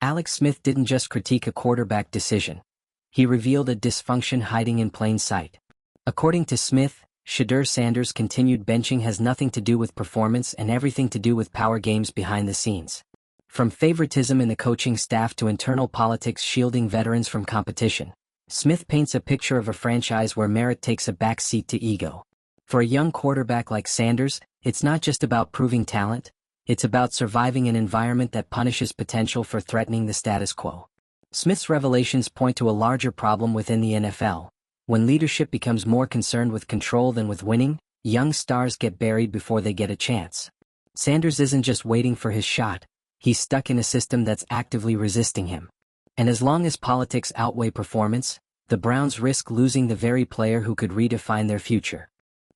Alex Smith didn't just critique a quarterback decision. He revealed a dysfunction hiding in plain sight. According to Smith, Shedeur Sanders' continued benching has nothing to do with performance and everything to do with power games behind the scenes. From favoritism in the coaching staff to internal politics shielding veterans from competition, Smith paints a picture of a franchise where merit takes a back seat to ego. For a young quarterback like Sanders, it's not just about proving talent, it's about surviving an environment that punishes potential for threatening the status quo. Smith's revelations point to a larger problem within the NFL. When leadership becomes more concerned with control than with winning, young stars get buried before they get a chance. Sanders isn't just waiting for his shot, he's stuck in a system that's actively resisting him. And as long as politics outweigh performance, the Browns risk losing the very player who could redefine their future.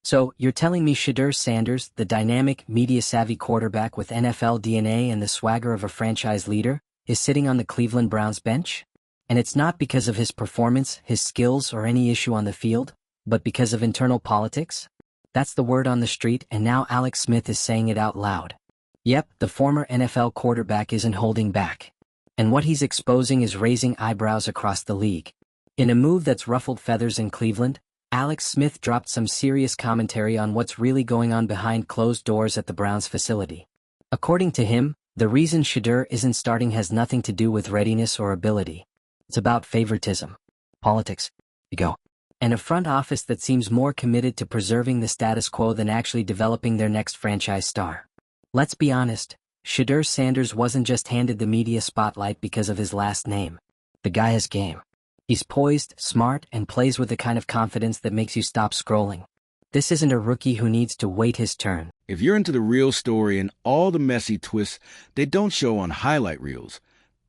So, you're telling me Shedeur Sanders, the dynamic, media-savvy quarterback with NFL DNA and the swagger of a franchise leader, is sitting on the Cleveland Browns bench? And it's not because of his performance, his skills, or any issue on the field, but because of internal politics? That's the word on the street, and now Alex Smith is saying it out loud. Yep, the former NFL quarterback isn't holding back. And what he's exposing is raising eyebrows across the league. In a move that's ruffled feathers in Cleveland, Alex Smith dropped some serious commentary on what's really going on behind closed doors at the Browns facility. According to him, the reason Shedeur isn't starting has nothing to do with readiness or ability. It's about favoritism, politics, ego, and a front office that seems more committed to preserving the status quo than actually developing their next franchise star. Let's be honest, Shedeur Sanders wasn't just handed the media spotlight because of his last name. The guy has game. He's poised, smart, and plays with the kind of confidence that makes you stop scrolling. This isn't a rookie who needs to wait his turn. If you're into the real story and all the messy twists they don't show on highlight reels,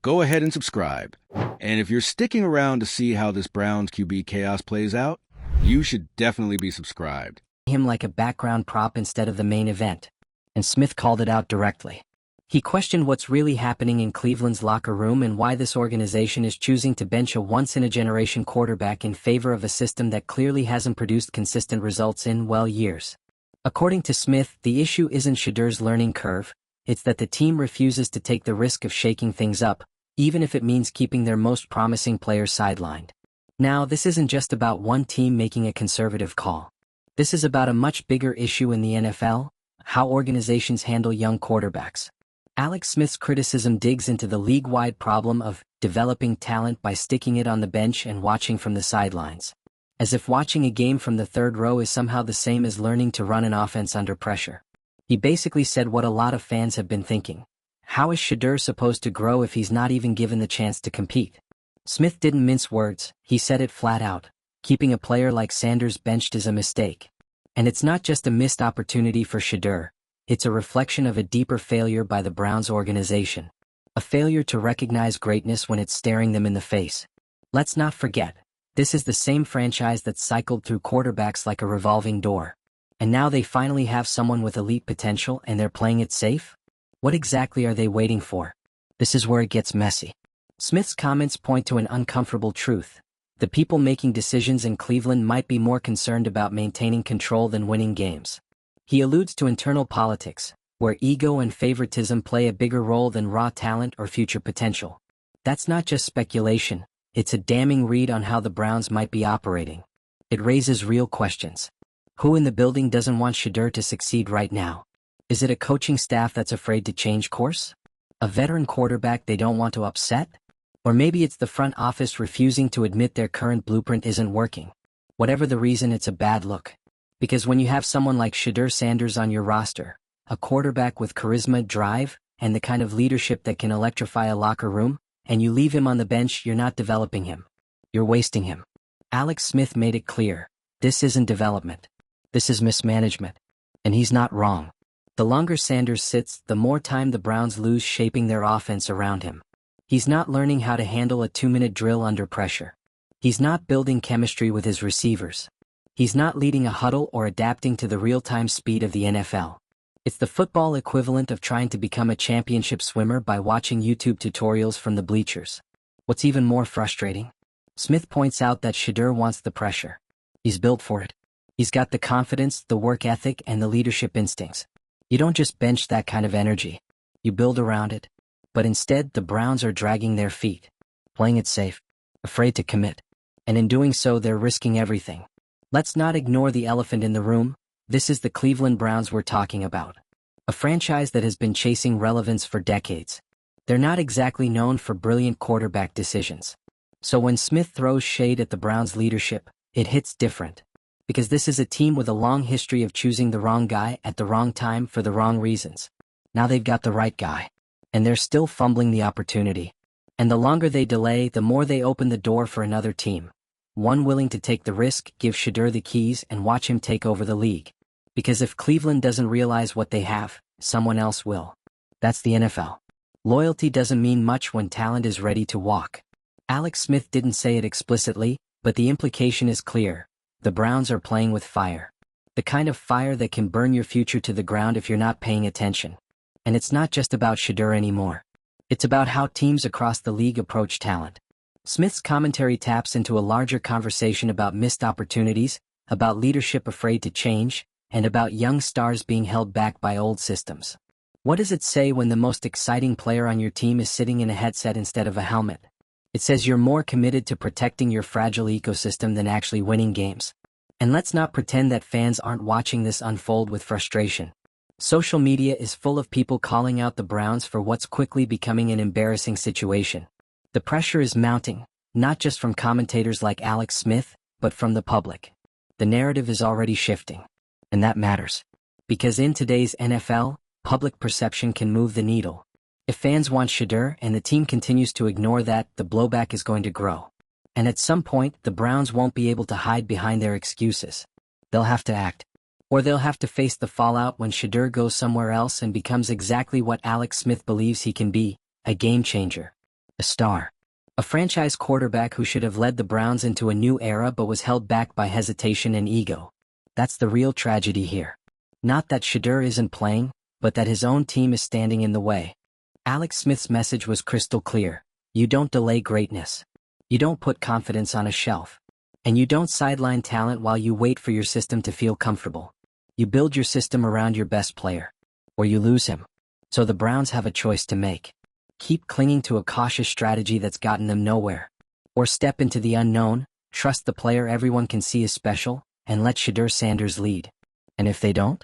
go ahead and subscribe. And if you're sticking around to see how this Browns QB chaos plays out, you should definitely be subscribed. Him like a background prop instead of the main event. And Smith called it out directly. He questioned what's really happening in Cleveland's locker room and why this organization is choosing to bench a once-in-a-generation quarterback in favor of a system that clearly hasn't produced consistent results in, well, years. According to Smith, the issue isn't Shedeur's learning curve, it's that the team refuses to take the risk of shaking things up, even if it means keeping their most promising players sidelined. Now, this isn't just about one team making a conservative call. This is about a much bigger issue in the NFL, how organizations handle young quarterbacks. Alex Smith's criticism digs into the league-wide problem of developing talent by sticking it on the bench and watching from the sidelines. As if watching a game from the third row is somehow the same as learning to run an offense under pressure. He basically said what a lot of fans have been thinking. How is Shedeur supposed to grow if he's not even given the chance to compete? Smith didn't mince words, he said it flat out. Keeping a player like Sanders benched is a mistake. And it's not just a missed opportunity for Shedeur. It's a reflection of a deeper failure by the Browns organization. A failure to recognize greatness when it's staring them in the face. Let's not forget, this is the same franchise that cycled through quarterbacks like a revolving door. And now they finally have someone with elite potential and they're playing it safe? What exactly are they waiting for? This is where it gets messy. Smith's comments point to an uncomfortable truth. The people making decisions in Cleveland might be more concerned about maintaining control than winning games. He alludes to internal politics, where ego and favoritism play a bigger role than raw talent or future potential. That's not just speculation, it's a damning read on how the Browns might be operating. It raises real questions. Who in the building doesn't want Shedeur to succeed right now? Is it a coaching staff that's afraid to change course? A veteran quarterback they don't want to upset? Or maybe it's the front office refusing to admit their current blueprint isn't working. Whatever the reason, it's a bad look. Because when you have someone like Shedeur Sanders on your roster, a quarterback with charisma, drive, and the kind of leadership that can electrify a locker room, and you leave him on the bench, you're not developing him. You're wasting him. Alex Smith made it clear, this isn't development. This is mismanagement. And he's not wrong. The longer Sanders sits, the more time the Browns lose shaping their offense around him. He's not learning how to handle a 2-minute drill under pressure. He's not building chemistry with his receivers. He's not leading a huddle or adapting to the real-time speed of the NFL. It's the football equivalent of trying to become a championship swimmer by watching YouTube tutorials from the bleachers. What's even more frustrating? Smith points out that Shedeur wants the pressure. He's built for it. He's got the confidence, the work ethic, and the leadership instincts. You don't just bench that kind of energy. You build around it. But instead, the Browns are dragging their feet, playing it safe, afraid to commit. And in doing so, they're risking everything. Let's not ignore the elephant in the room. This is the Cleveland Browns we're talking about. A franchise that has been chasing relevance for decades. They're not exactly known for brilliant quarterback decisions. So when Smith throws shade at the Browns' leadership, it hits different. Because this is a team with a long history of choosing the wrong guy at the wrong time for the wrong reasons. Now they've got the right guy. And they're still fumbling the opportunity. And the longer they delay, the more they open the door for another team. One willing to take the risk, give Shedeur the keys, and watch him take over the league. Because if Cleveland doesn't realize what they have, someone else will. That's the NFL. Loyalty doesn't mean much when talent is ready to walk. Alex Smith didn't say it explicitly, but the implication is clear. The Browns are playing with fire. The kind of fire that can burn your future to the ground if you're not paying attention. And it's not just about Shedeur anymore. It's about how teams across the league approach talent. Smith's commentary taps into a larger conversation about missed opportunities, about leadership afraid to change, and about young stars being held back by old systems. What does it say when the most exciting player on your team is sitting in a headset instead of a helmet? It says you're more committed to protecting your fragile ecosystem than actually winning games. And let's not pretend that fans aren't watching this unfold with frustration. Social media is full of people calling out the Browns for what's quickly becoming an embarrassing situation. The pressure is mounting, not just from commentators like Alex Smith, but from the public. The narrative is already shifting. And that matters. Because in today's NFL, public perception can move the needle. If fans want Shedeur and the team continues to ignore that, the blowback is going to grow. And at some point, the Browns won't be able to hide behind their excuses. They'll have to act. Or they'll have to face the fallout when Shedeur goes somewhere else and becomes exactly what Alex Smith believes he can be, a game changer. A star. A franchise quarterback who should have led the Browns into a new era but was held back by hesitation and ego. That's the real tragedy here. Not that Shedeur isn't playing, but that his own team is standing in the way. Alex Smith's message was crystal clear. You don't delay greatness. You don't put confidence on a shelf. And you don't sideline talent while you wait for your system to feel comfortable. You build your system around your best player. Or you lose him. So the Browns have a choice to make. Keep clinging to a cautious strategy that's gotten them nowhere. Or step into the unknown, trust the player everyone can see is special, and let Shedeur Sanders lead. And if they don't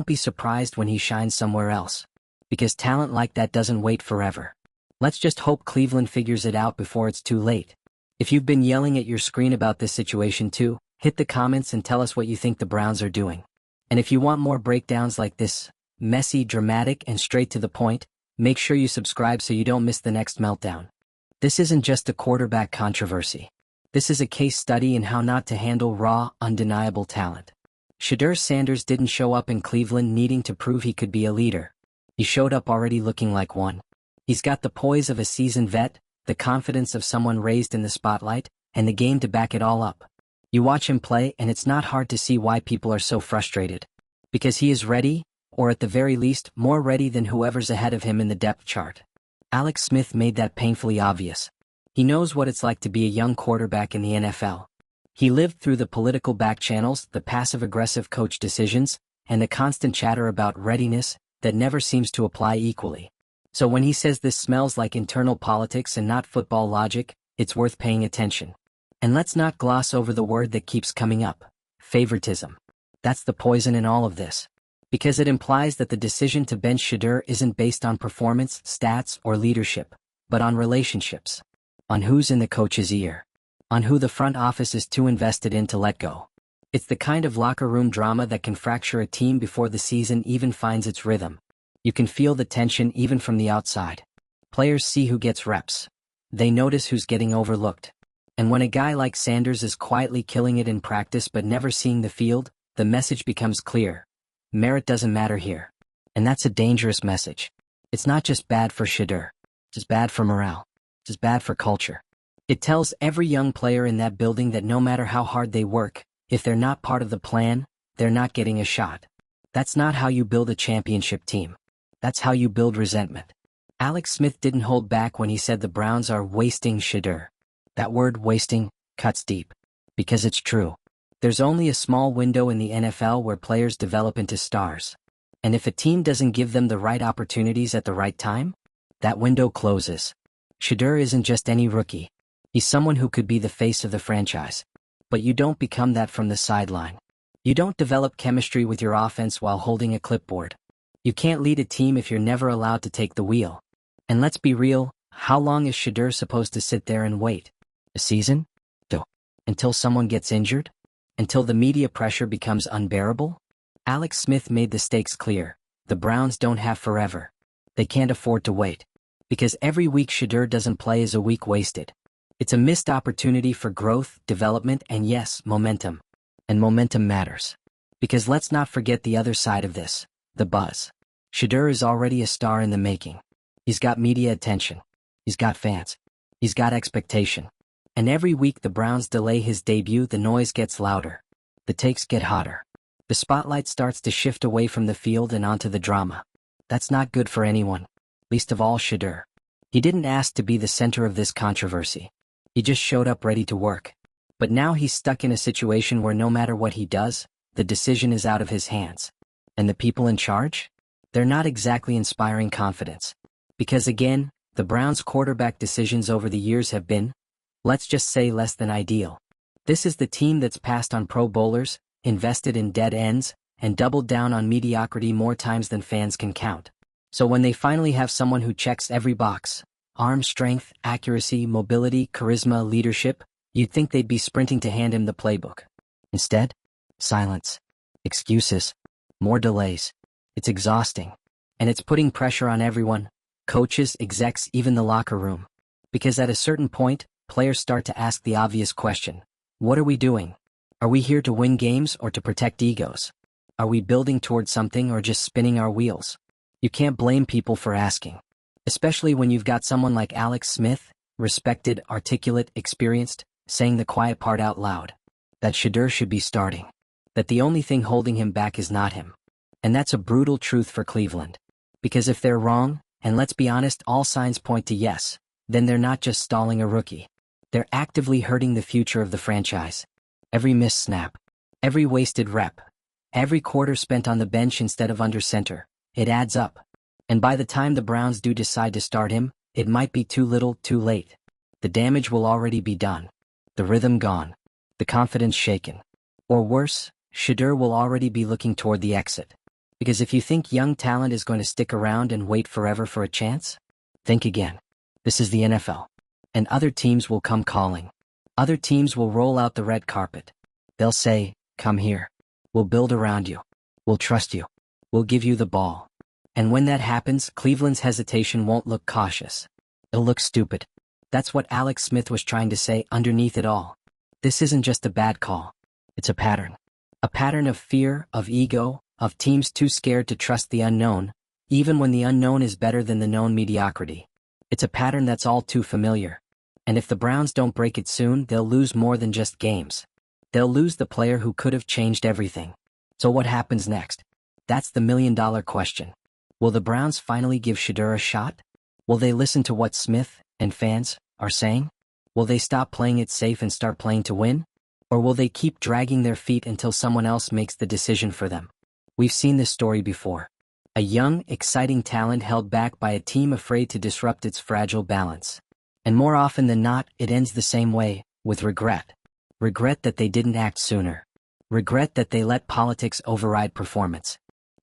be surprised when he shines somewhere else. Because talent like that doesn't wait forever. Let's just hope Cleveland figures it out before it's too late. If you've been yelling at your screen about this situation too, hit the comments and tell us what you think the Browns are doing. And if you want more breakdowns like this, messy, dramatic, and straight to the point, make sure you subscribe so you don't miss the next meltdown. This isn't just a quarterback controversy. This is a case study in how not to handle raw, undeniable talent. Shedeur Sanders didn't show up in Cleveland needing to prove he could be a leader. He showed up already looking like one. He's got the poise of a seasoned vet, the confidence of someone raised in the spotlight, and the game to back it all up. You watch him play and it's not hard to see why people are so frustrated. Because he is ready, or at the very least, more ready than whoever's ahead of him in the depth chart. Alex Smith made that painfully obvious. He knows what it's like to be a young quarterback in the NFL. He lived through the political back channels, the passive-aggressive coach decisions, and the constant chatter about readiness that never seems to apply equally. So when he says this smells like internal politics and not football logic, it's worth paying attention. And let's not gloss over the word that keeps coming up: favoritism. That's the poison in all of this. Because it implies that the decision to bench Shedeur isn't based on performance, stats, or leadership, but on relationships. On who's in the coach's ear. On who the front office is too invested in to let go. It's the kind of locker room drama that can fracture a team before the season even finds its rhythm. You can feel the tension even from the outside. Players see who gets reps. They notice who's getting overlooked. And when a guy like Sanders is quietly killing it in practice but never seeing the field, the message becomes clear. Merit doesn't matter here. And that's a dangerous message. It's not just bad for Shedeur. It's bad for morale. It's bad for culture. It tells every young player in that building that no matter how hard they work, if they're not part of the plan, they're not getting a shot. That's not how you build a championship team. That's how you build resentment. Alex Smith didn't hold back when he said the Browns are wasting Shedeur. That word wasting cuts deep. Because it's true. There's only a small window in the NFL where players develop into stars. And if a team doesn't give them the right opportunities at the right time, That window closes. Shedeur isn't just any rookie. He's someone who could be the face of the franchise. But you don't become that from the sideline. You don't develop chemistry with your offense while holding a clipboard. You can't lead a team if you're never allowed to take the wheel. And let's be real, how long is Shedeur supposed to sit there and wait? A season? Until someone gets injured? Until the media pressure becomes unbearable? Alex Smith made the stakes clear. The Browns don't have forever. They can't afford to wait. Because every week Shedeur doesn't play is a week wasted. It's a missed opportunity for growth, development, and yes, momentum. And momentum matters. Because let's not forget the other side of this, the buzz. Shedeur is already a star in the making. He's got media attention. He's got fans. He's got expectation. And every week the Browns delay his debut, the noise gets louder. The takes get hotter. The spotlight starts to shift away from the field and onto the drama. That's not good for anyone, least of all Shedeur. He didn't ask to be the center of this controversy. He just showed up ready to work. But now he's stuck in a situation where no matter what he does, the decision is out of his hands. And the people in charge? They're not exactly inspiring confidence. Because again, the Browns' quarterback decisions over the years have been, let's just say, less than ideal. This is the team that's passed on Pro Bowlers, invested in dead ends, and doubled down on mediocrity more times than fans can count. So when they finally have someone who checks every box, arm strength, accuracy, mobility, charisma, leadership, you'd think they'd be sprinting to hand him the playbook. Instead, silence, excuses, more delays. It's exhausting. And it's putting pressure on everyone, coaches, execs, even the locker room. Because at a certain point, players start to ask the obvious question. What are we doing? Are we here to win games or to protect egos? Are we building towards something or just spinning our wheels? You can't blame people for asking. Especially when you've got someone like Alex Smith, respected, articulate, experienced, saying the quiet part out loud. That Shedeur should be starting. That the only thing holding him back is not him. And that's a brutal truth for Cleveland. Because if they're wrong, and let's be honest, all signs point to yes, then they're not just stalling a rookie. They're actively hurting the future of the franchise. Every missed snap, every wasted rep, every quarter spent on the bench instead of under center, it adds up. And by the time the Browns do decide to start him, it might be too little, too late. The damage will already be done. The rhythm gone. The confidence shaken. Or worse, Shedeur will already be looking toward the exit. Because if you think young talent is going to stick around and wait forever for a chance, think again. This is the NFL. And other teams will come calling. Other teams will roll out the red carpet. They'll say, come here. We'll build around you. We'll trust you. We'll give you the ball. And when that happens, Cleveland's hesitation won't look cautious. It'll look stupid. That's what Alex Smith was trying to say underneath it all. This isn't just a bad call. It's a pattern. A pattern of fear, of ego, of teams too scared to trust the unknown, even when the unknown is better than the known mediocrity. It's a pattern that's all too familiar. And if the Browns don't break it soon, they'll lose more than just games. They'll lose the player who could have changed everything. So what happens next? That's the million-dollar question. Will the Browns finally give Shedeur a shot? Will they listen to what Smith and fans are saying? Will they stop playing it safe and start playing to win? Or will they keep dragging their feet until someone else makes the decision for them? We've seen this story before. A young, exciting talent held back by a team afraid to disrupt its fragile balance. And more often than not, it ends the same way, with regret. Regret that they didn't act sooner. Regret that they let politics override performance.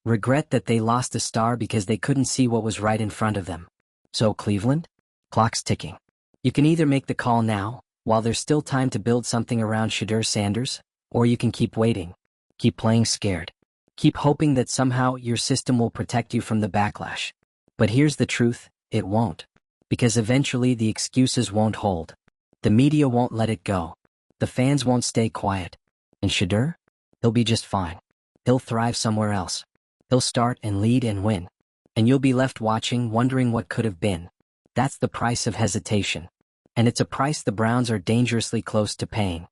Regret that they lost a star because they couldn't see what was right in front of them. So Cleveland? Clock's ticking. You can either make the call now, while there's still time to build something around Shedeur Sanders, or you can keep waiting. Keep playing scared. Keep hoping that somehow your system will protect you from the backlash. But here's the truth, it won't. Because eventually the excuses won't hold. The media won't let it go. The fans won't stay quiet. And Shedeur? He'll be just fine. He'll thrive somewhere else. He'll start and lead and win. And you'll be left watching, wondering what could have been. That's the price of hesitation. And it's a price the Browns are dangerously close to paying.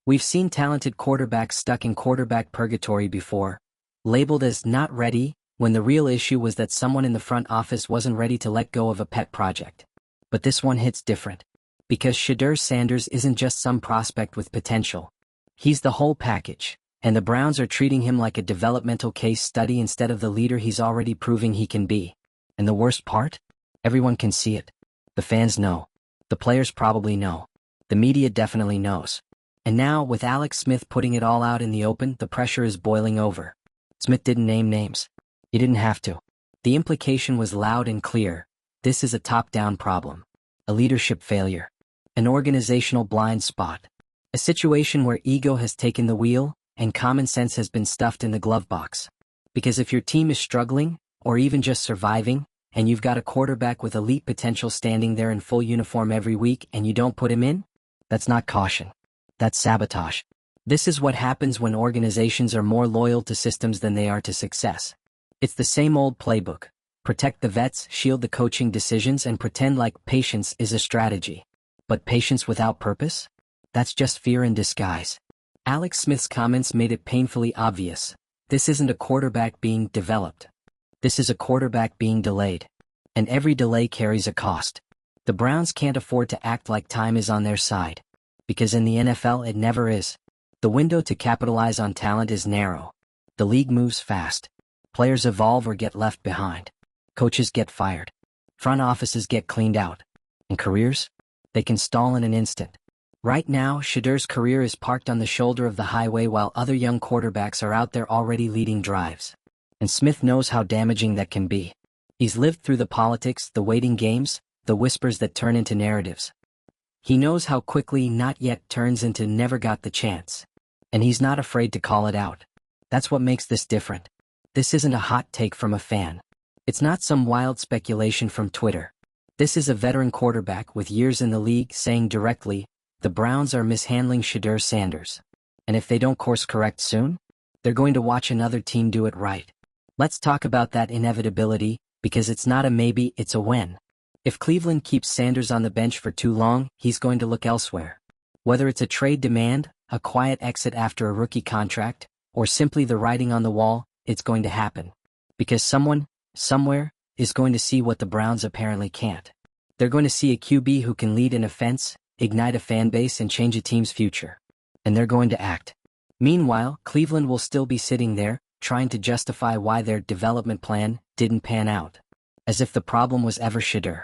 We've seen talented quarterbacks stuck in quarterback purgatory before, labeled as not ready, when the real issue was that someone in the front office wasn't ready to let go of a pet project. But this one hits different. Because Shedeur Sanders isn't just some prospect with potential. He's the whole package, and the Browns are treating him like a developmental case study instead of the leader he's already proving he can be. And the worst part? Everyone can see it. The fans know. The players probably know. The media definitely knows. And now, with Alex Smith putting it all out in the open, the pressure is boiling over. Smith didn't name names. He didn't have to. The implication was loud and clear. This is a top-down problem. A leadership failure. An organizational blind spot. A situation where ego has taken the wheel and common sense has been stuffed in the glove box. Because if your team is struggling, or even just surviving, and you've got a quarterback with elite potential standing there in full uniform every week and you don't put him in, that's not caution. That's sabotage. This is what happens when organizations are more loyal to systems than they are to success. It's the same old playbook. Protect the vets, shield the coaching decisions, and pretend like patience is a strategy. But patience without purpose? That's just fear in disguise. Alex Smith's comments made it painfully obvious. This isn't a quarterback being developed. This is a quarterback being delayed. And every delay carries a cost. The Browns can't afford to act like time is on their side. Because in the NFL it never is. The window to capitalize on talent is narrow. The league moves fast. Players evolve or get left behind. Coaches get fired. Front offices get cleaned out. And careers? They can stall in an instant. Right now, Shedeur's career is parked on the shoulder of the highway while other young quarterbacks are out there already leading drives. And Smith knows how damaging that can be. He's lived through the politics, the waiting games, the whispers that turn into narratives. He knows how quickly not yet turns into never got the chance. And he's not afraid to call it out. That's what makes this different. This isn't a hot take from a fan. It's not some wild speculation from Twitter. This is a veteran quarterback with years in the league saying directly, the Browns are mishandling Shedeur Sanders. And if they don't course correct soon, they're going to watch another team do it right. Let's talk about that inevitability, because it's not a maybe, it's a when. If Cleveland keeps Sanders on the bench for too long, he's going to look elsewhere. Whether it's a trade demand, a quiet exit after a rookie contract, or simply the writing on the wall, it's going to happen. Because someone, somewhere, is going to see what the Browns apparently can't. They're going to see a QB who can lead an offense, ignite a fan base, and change a team's future. And they're going to act. Meanwhile, Cleveland will still be sitting there, trying to justify why their development plan didn't pan out. As if the problem was ever Shedeur.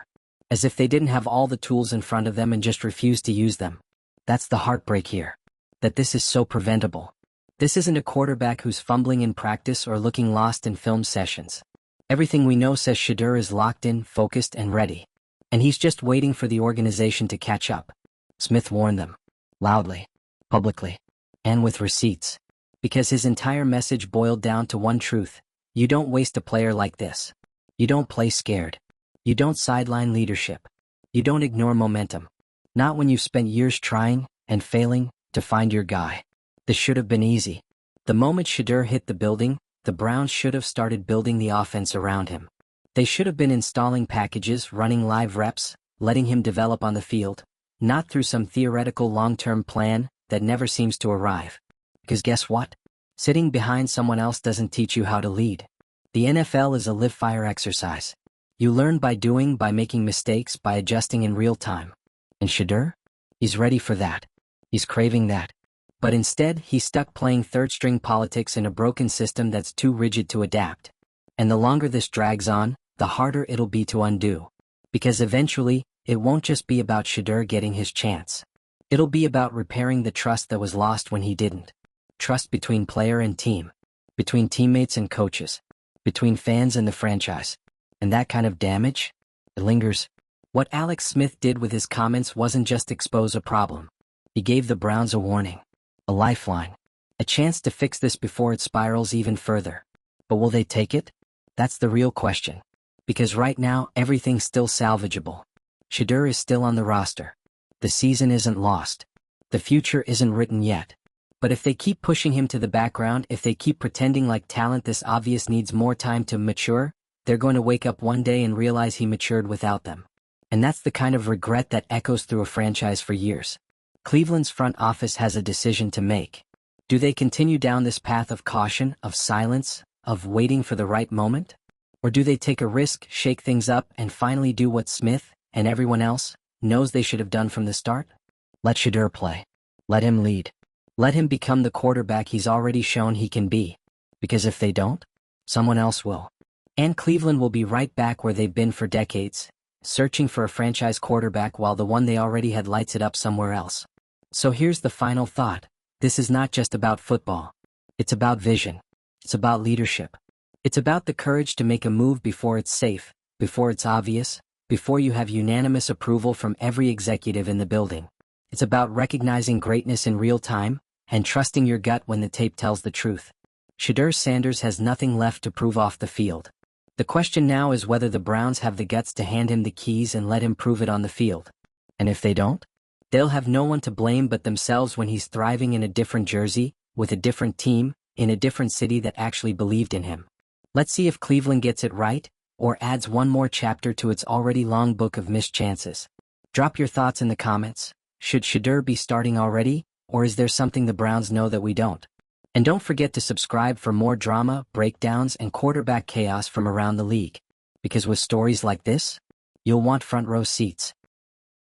As if they didn't have all the tools in front of them and just refused to use them. That's the heartbreak here. That this is so preventable. This isn't a quarterback who's fumbling in practice or looking lost in film sessions. Everything we know says Shedeur is locked in, focused, and ready. And he's just waiting for the organization to catch up. Smith warned them. Loudly. Publicly. And with receipts. Because his entire message boiled down to one truth. You don't waste a player like this. You don't play scared. You don't sideline leadership. You don't ignore momentum. Not when you've spent years trying and failing to find your guy. This should have been easy. The moment Shedeur hit the building, the Browns should have started building the offense around him. They should have been installing packages, running live reps, letting him develop on the field, not through some theoretical long-term plan that never seems to arrive. Because guess what? Sitting behind someone else doesn't teach you how to lead. The NFL is a live-fire exercise. You learn by doing, by making mistakes, by adjusting in real time. And Shedeur? He's ready for that. He's craving that. But instead, he's stuck playing third-string politics in a broken system that's too rigid to adapt. And the longer this drags on, the harder it'll be to undo. Because eventually, it won't just be about Shedeur getting his chance. It'll be about repairing the trust that was lost when he didn't. Trust between player and team. Between teammates and coaches. Between fans and the franchise. And that kind of damage? It lingers. What Alex Smith did with his comments wasn't just expose a problem. He gave the Browns a warning. A lifeline. A chance to fix this before it spirals even further. But will they take it? That's the real question. Because right now, everything's still salvageable. Shedeur is still on the roster. The season isn't lost. The future isn't written yet. But if they keep pushing him to the background, if they keep pretending like talent this obvious needs more time to mature, they're going to wake up one day and realize he matured without them. And that's the kind of regret that echoes through a franchise for years. Cleveland's front office has a decision to make. Do they continue down this path of caution, of silence, of waiting for the right moment? Or do they take a risk, shake things up, and finally do what Smith, and everyone else, knows they should have done from the start? Let Shedeur play. Let him lead. Let him become the quarterback he's already shown he can be. Because if they don't, someone else will. And Cleveland will be right back where they've been for decades, searching for a franchise quarterback while the one they already had lights it up somewhere else. So here's the final thought. This is not just about football. It's about vision. It's about leadership. It's about the courage to make a move before it's safe, before it's obvious, before you have unanimous approval from every executive in the building. It's about recognizing greatness in real time and trusting your gut when the tape tells the truth. Shedeur Sanders has nothing left to prove off the field. The question now is whether the Browns have the guts to hand him the keys and let him prove it on the field. And if they don't, they'll have no one to blame but themselves when he's thriving in a different jersey, with a different team, in a different city that actually believed in him. Let's see if Cleveland gets it right, or adds one more chapter to its already long book of missed chances. Drop your thoughts in the comments. Should Shedeur be starting already, or is there something the Browns know that we don't? And don't forget to subscribe for more drama, breakdowns, and quarterback chaos from around the league. Because with stories like this, you'll want front row seats.